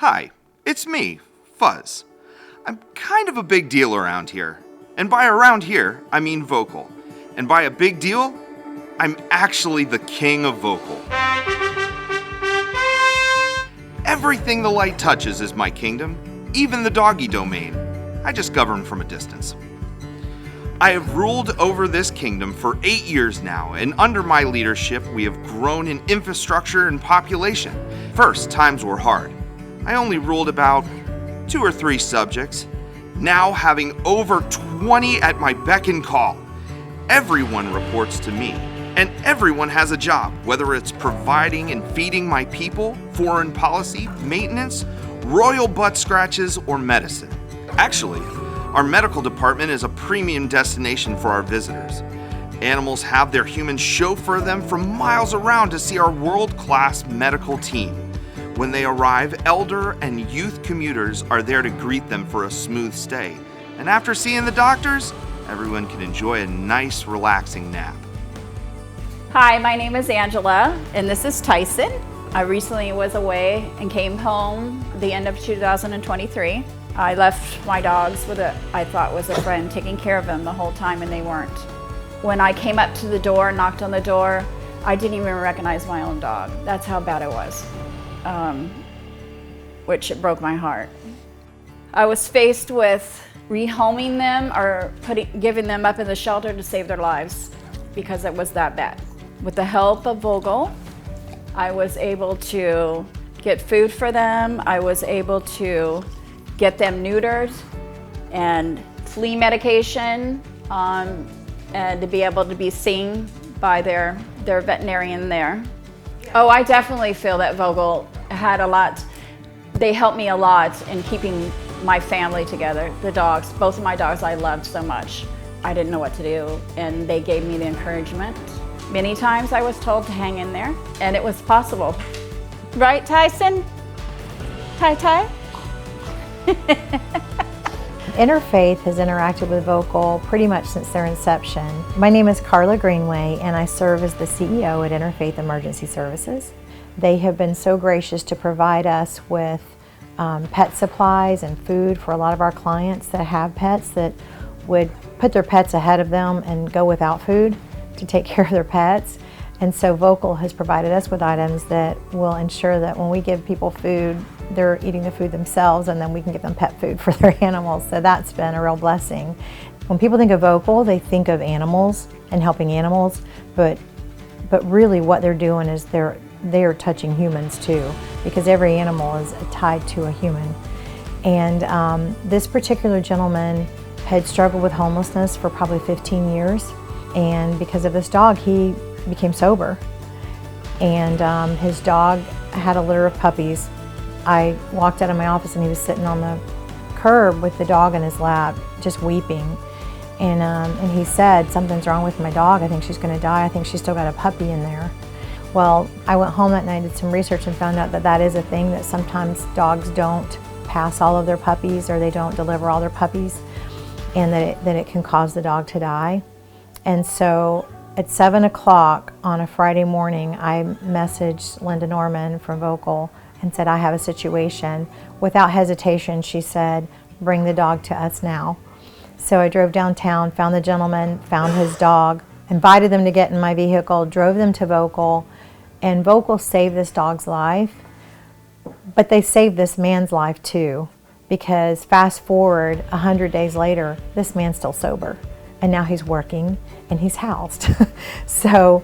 Hi, it's me, Fuzz. I'm kind of a big deal around here. And by around here, I mean vocal. And by a big deal, I'm actually the king of vocal. Everything the light touches is my kingdom, even the doggy domain. I just govern from a distance. I have ruled over this kingdom for 8 years now, and under my leadership, we have grown in infrastructure and population. First, times were hard. I only ruled about 2 or 3 subjects, now having over 20 at my beck and call. Everyone reports to me, and everyone has a job, whether it's providing and feeding my people, foreign policy, maintenance, royal butt scratches, or medicine. Actually, our medical department is a premium destination for our visitors. Animals have their humans chauffeur them from miles around to see our world-class medical team. When they arrive, elder and youth commuters are there to greet them for a smooth stay. And after seeing the doctors, everyone can enjoy a nice, relaxing nap. Hi, my name is Angela, and this is Tyson. I recently was away and came home the end of 2023. I left my dogs with I thought was a friend, taking care of them the whole time, and they weren't. When I came up to the door, knocked on the door, I didn't even recognize my own dog. That's how bad it was, which it broke my heart. I was faced with rehoming them or giving them up in the shelter to save their lives because it was that bad. With the help of Vogel, I was able to get food for them. I was able to get them neutered and flea medication, and to be able to be seen by their veterinarian there. Oh, I definitely feel that Vogel had a lot. They helped me a lot in keeping my family together. The dogs, both of my dogs I loved so much. I didn't know what to do, and they gave me the encouragement. Many times I was told to hang in there, and it was possible. Right, Tyson? Ty? Interfaith has interacted with Vocal pretty much since their inception. My name is Carla Greenway, and I serve as the CEO at Interfaith Emergency Services. They have been so gracious to provide us with pet supplies and food for a lot of our clients that have pets that would put their pets ahead of them and go without food to take care of their pets. And so Vocal has provided us with items that will ensure that when we give people food, they're eating the food themselves, and then we can give them pet food for their animals. So that's been a real blessing. When people think of Vocal, they think of animals and helping animals, but really what they're doing is they are touching humans too, because every animal is tied to a human. And this particular gentleman had struggled with homelessness for probably 15 years. And because of this dog, he became sober. And his dog had a litter of puppies. I walked out of my office and he was sitting on the curb with the dog in his lap, just weeping. And he said, "Something's wrong with my dog. I think she's gonna die. I think she's still got a puppy in there." Well, I went home that night, did some research, and found out that that is a thing, that sometimes dogs don't pass all of their puppies, or they don't deliver all their puppies, and that it can cause the dog to die. And so at 7 o'clock on a Friday morning, I messaged Linda Norman from Vocal and said, "I have a situation." Without hesitation, she said, "Bring the dog to us now." So I drove downtown, found the gentleman, found his dog, invited them to get in my vehicle, drove them to Vocal, and Vocal saved this dog's life. But they saved this man's life too, because fast forward 100 days later, this man's still sober, and now he's working and he's housed. So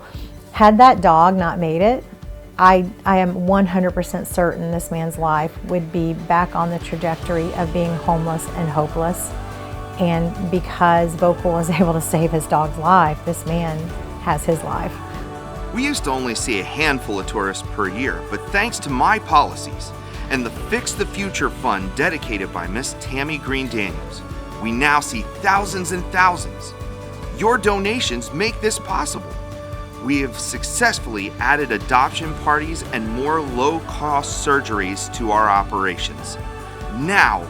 had that dog not made it, I am 100% certain this man's life would be back on the trajectory of being homeless and hopeless. And because Vocal was able to save his dog's life, this man has his life. We used to only see a handful of tourists per year, but thanks to my policies and the Fix the Future Fund dedicated by Miss Tammy Green Daniels, we now see thousands and thousands. Your donations make this possible. We have successfully added adoption parties and more low-cost surgeries to our operations. Now,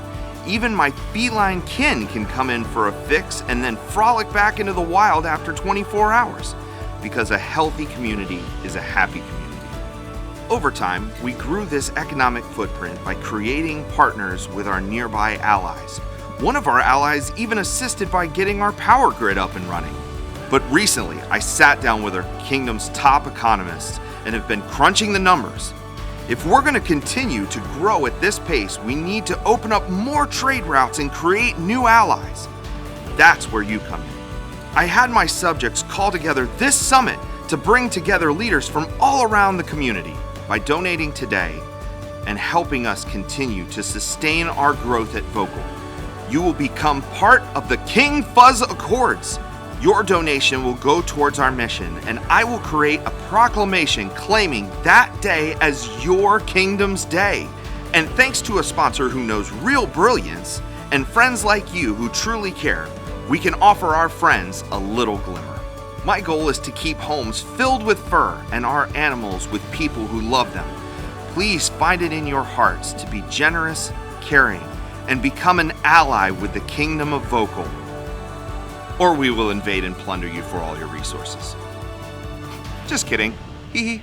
even my feline kin can come in for a fix and then frolic back into the wild after 24 hours, because a healthy community is a happy community. Over time, we grew this economic footprint by creating partners with our nearby allies. One of our allies even assisted by getting our power grid up and running. But recently, I sat down with our kingdom's top economists and have been crunching the numbers. If we're going to continue to grow at this pace, we need to open up more trade routes and create new allies. That's where you come in. I had my subjects call together this summit to bring together leaders from all around the community. By donating today and helping us continue to sustain our growth at Vocal, you will become part of the King Fuzz Accords. Your donation will go towards our mission, and I will create a proclamation claiming that day as your kingdom's day. And thanks to a sponsor who knows real brilliance and friends like you who truly care, we can offer our friends a little glimmer. My goal is to keep homes filled with fur and our animals with people who love them. Please find it in your hearts to be generous, caring, and become an ally with the Kingdom of Vocal. Or we will invade and plunder you for all your resources. Just kidding. Hee hee.